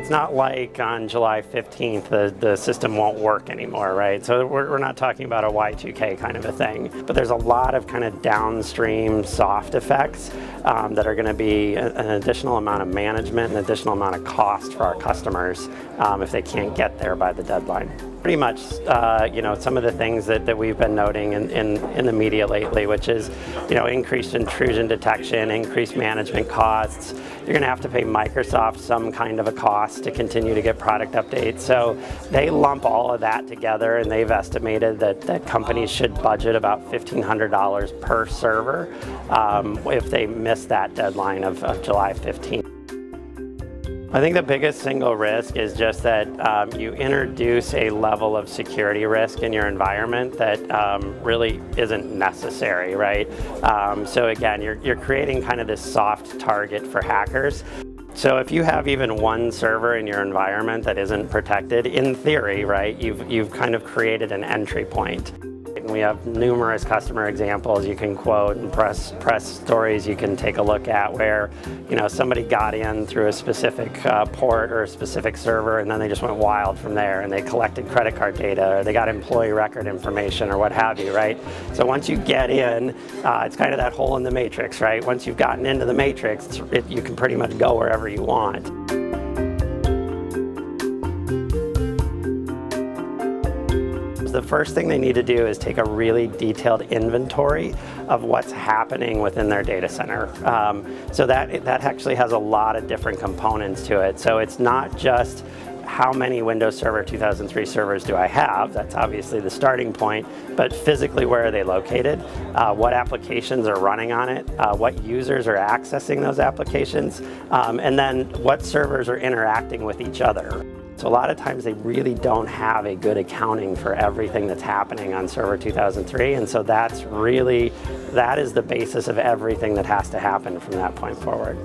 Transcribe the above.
it's not like on July 15th the system won't work anymore, right? So we're not talking about a Y2K kind of a thing, but there's a lot of kind of downstream soft effects that are going to be an additional amount of management, an additional amount of cost for our customers if they can't get there by the deadline. Pretty much, some of the things that we've been noting in the media lately, which is, increased intrusion detection, increased management costs. You're going to have to pay Microsoft some kind of a cost to continue to get product updates. So they lump all of that together, and they've estimated that companies should budget about $1,500 per server if they miss that deadline of July 15th. I think the biggest single risk is just that you introduce a level of security risk in your environment that really isn't necessary, right? So again, you're creating kind of this soft target for hackers. So if you have even one server in your environment that isn't protected, in theory, right, you've kind of created an entry point. And we have numerous customer examples you can quote and press stories you can take a look at where, somebody got in through a specific port or a specific server, and then they just went wild from there, and they collected credit card data, or they got employee record information, or what have you, right? So once you get in, it's kind of that hole in the matrix, right? Once you've gotten into the matrix, you can pretty much go wherever you want. The first thing they need to do is take a really detailed inventory of what's happening within their data center. So that actually has a lot of different components to it. So it's not just how many Windows Server 2003 servers do I have? That's obviously the starting point, but physically where are they located? What applications are running on it? What users are accessing those applications? And then what servers are interacting with each other? So a lot of times they really don't have a good accounting for everything that's happening on Server 2003, and so that is the basis of everything that has to happen from that point forward.